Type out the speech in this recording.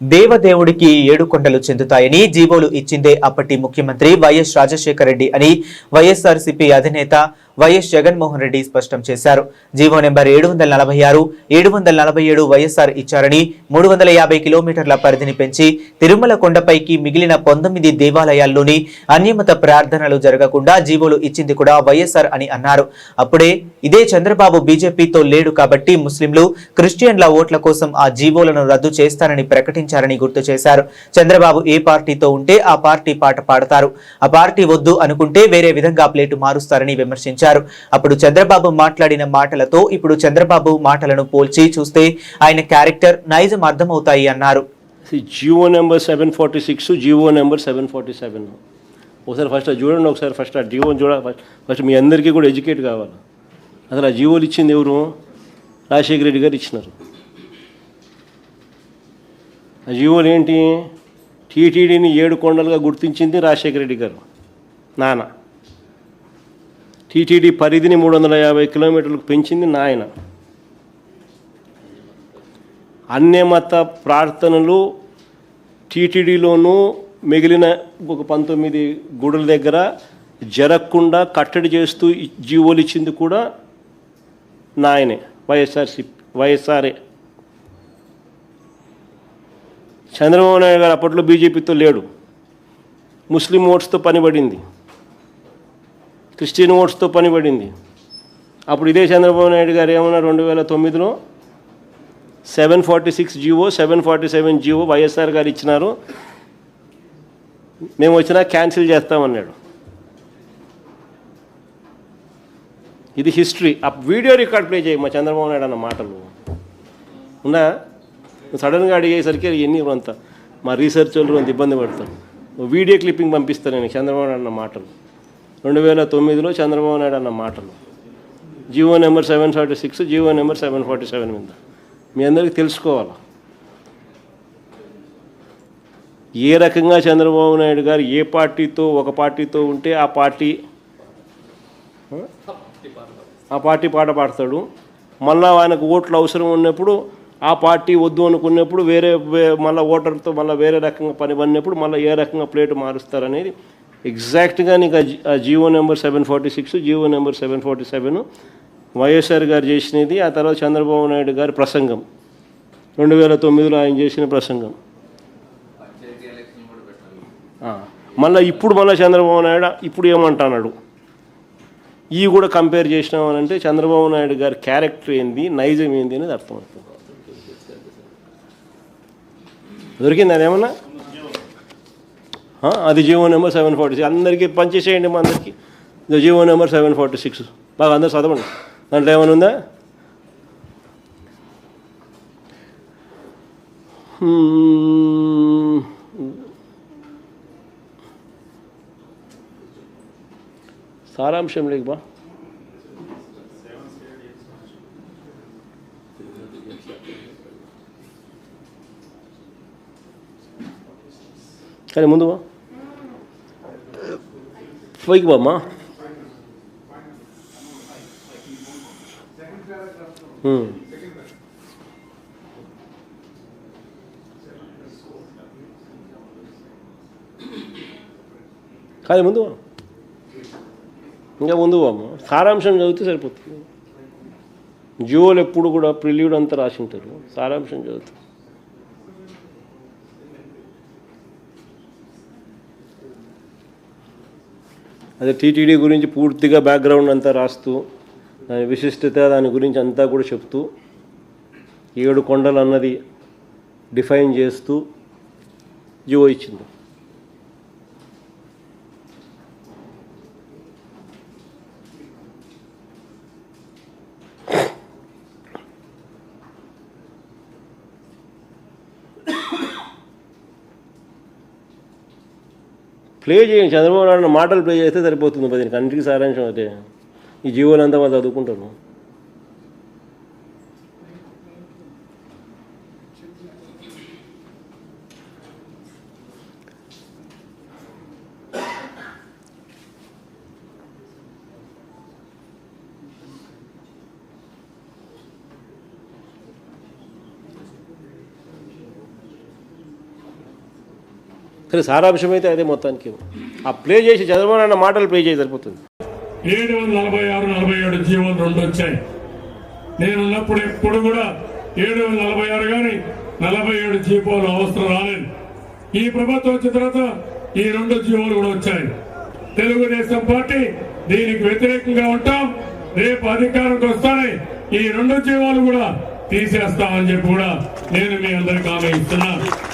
దేవదేవుడికి ఏడు కొండలు చెందుతాయని జీవోలు ఇచ్చిందే అప్పటి ముఖ్యమంత్రి వైఎస్ రాజశేఖర రెడ్డి అని వైఎస్ఆర్సీపీ అధినేత వైఎస్ జగన్మోహన్ రెడ్డి స్పష్టం చేశారు. జీవో నెంబర్ 746, 747 వైఎస్ఆర్ ఇచ్చారని 350 కిలోమీటర్ల పరిధిని పెంచి తిరుమల కొండపైకి మిగిలిన 19 దేవాలయాల్లోని అన్యమత ప్రార్థనలు జరగకుండా జీవోలు ఇచ్చింది కూడా వైఎస్ఆర్ అని అన్నారు. అప్పుడే ఇదే చంద్రబాబు బీజేపీతో లేడు కాబట్టి ముస్లింలు క్రిస్టియన్ల ఓట్ల కోసం ఆ జీవోలను రద్దు చేస్తారని ప్రకటించారని గుర్తు చేశారు. చంద్రబాబు ఏ పార్టీతో ఉంటే ఆ పార్టీ పాట పాడతారు, ఆ పార్టీ వద్దు అనుకుంటే వేరే విధంగా ప్లేటు మారుస్తారని విమర్శించారు. అప్పుడు చంద్రబాబు మాట్లాడిన మాటలతో ఇప్పుడు చంద్రబాబు మాటలను పోల్చి చూస్తే ఆయన క్యారెక్టర్, నైజం అర్థమవుతాయి అన్నారు. జీవో నెంబర్ 746, జీవో నెంబర్ 747 ఒకసారి ఫస్ట్ చూడండి. ఒకసారి ఫస్ట్ ఆ జీవోని ఫస్ట్ మీ అందరికీ కూడా ఎడ్యుకేట్ కావాలి. అసలు ఆ జీవోలు ఇచ్చింది ఎవరు? రాజశేఖర రెడ్డి గారు ఇచ్చినారు. ఆ జీవోలు ఏంటి? టీటీడీని 7 కొండలుగా గుర్తించింది రాజశేఖర రెడ్డి గారు నాన్న. టీటీడీ పరిధిని 350 కిలోమీటర్లకు పెంచింది నాయన. అన్యమత ప్రార్థనలు టీటీడీలోనూ మిగిలిన ఒక 19 గుడుల దగ్గర జరగకుండా కట్టడి చేస్తూ జీవోలు ఇచ్చింది కూడా నాయనే, వైఎస్ఆర్ఏ. చంద్రబాబు నాయుడు గారు అప్పట్లో బీజేపీతో లేడు. ముస్లిం ఓట్స్తో పనిపడింది, క్రిస్టియన్ ఓట్స్తో పనిపడింది. అప్పుడు ఇదే చంద్రబాబు నాయుడు గారు ఏమన్నా 2009లో 746 జీవో, 747 జీవో వైఎస్ఆర్ గారు ఇచ్చినారు, మేము వచ్చినా క్యాన్సిల్ చేస్తామన్నాడు. ఇది హిస్టరీ. ఆ వీడియో రికార్డ్ ప్లే చేయి మా చంద్రబాబు నాయుడు అన్న మాటలు ఉన్నా. సడన్గా అడిగేసరికి ఎన్ని అంత మా రీసెర్చ్ వాళ్ళు అంత ఇబ్బంది పడతారు. వీడియో క్లిప్పింగ్ పంపిస్తాను నేను చంద్రబాబు నాయుడు అన్న మాటలు, 2009లో చంద్రబాబు నాయుడు అన్న మాటలు. జీవో నెంబర్ 746, జీవో నెంబర్ 747 మీద మీ అందరికీ తెలుసుకోవాలి ఏ రకంగా చంద్రబాబు నాయుడు గారు ఏ పార్టీతో ఒక పార్టీతో ఉంటే ఆ పార్టీ పాట పాడతాడు. మళ్ళీ ఆయనకు ఓట్లు అవసరం ఉన్నప్పుడు ఆ పార్టీ వద్దు అనుకున్నప్పుడు మళ్ళీ ఓటర్తో మళ్ళీ వేరే రకంగా పని పడినప్పుడు మళ్ళీ ఏ రకంగా ప్లేటు మారుస్తారనేది ఎగ్జాక్ట్గా నీకు ఆ GO number 746, GO number 747 YSR గారు చేసినది. ఆ తర్వాత చంద్రబాబు నాయుడు గారి ప్రసంగం 2009లో ఆయన చేసిన ప్రసంగం. మళ్ళీ చంద్రబాబు నాయుడు ఇప్పుడు ఏమంటున్నాడు, ఇవి కూడా కంపేర్ చేసినామనంటే చంద్రబాబు నాయుడు గారి క్యారెక్టర్ ఏంది, నైజం ఏంది అనేది అర్థమవుతుంది. దొరికింది అదేమన్నా? అది జీవో నెంబర్ 746 అందరికీ పనిచేసేయండి. మా అందరికీ జీవో నెంబర్ 746 బాగా అందరు చదవండి. దాంట్లో ఏమైనా ఉందా? సారాంశం లేక బా కానీ ముందు పైకి బామ్మా. కానీ ముందు ఇంకా ముందు బామ్మ సారాంశం చదివితే సరిపోతుంది. జీవోలు ఎప్పుడు కూడా ప్రిల్యూడ్ అంతా రాసి ఉంటారు, సారాంశం చదువుతారు. అదే టీటీడీ గురించి పూర్తిగా బ్యాక్గ్రౌండ్ అంతా రాస్తూ దాని విశిష్టత దాని గురించి అంతా కూడా చెప్తూ 7 కొండలు అన్నది డిఫైన్ చేస్తూ జీవో ఇచ్చింది. ప్లే చేయండి, చంద్రబాబు నాయుడు మాటలు ప్లే చేస్తే సరిపోతుంది. దీనికి అన్నిటికీ సారాంశం అయితే ఈ జీవోలంతా వాళ్ళు చదువుకుంటాను. కానీ సారాంశం అయితే అదే మొత్తానికి ఆ ప్లే చేసి చంద్రబాబు నాయుడు మాటలు ప్లే చేసి సరిపోతుంది. 746, 47 జీవోలు 2 వచ్చాయి. నేనున్నప్పుడు ఎప్పుడు కూడా 746 కానీ 47 జీవోలు అవసరం రాలేదు. ఈ ప్రభుత్వం వచ్చిన తర్వాత ఈ 2 జీవోలు కూడా వచ్చాయి. తెలుగుదేశం పార్టీ దీనికి వ్యతిరేకంగా ఉంటాం. రేపు అధికారంకి వస్తానే ఈ 2 జీవోలు కూడా తీసేస్తామని చెప్పి కూడా నేను మీ అందరికీ హామీ ఇస్తున్నా.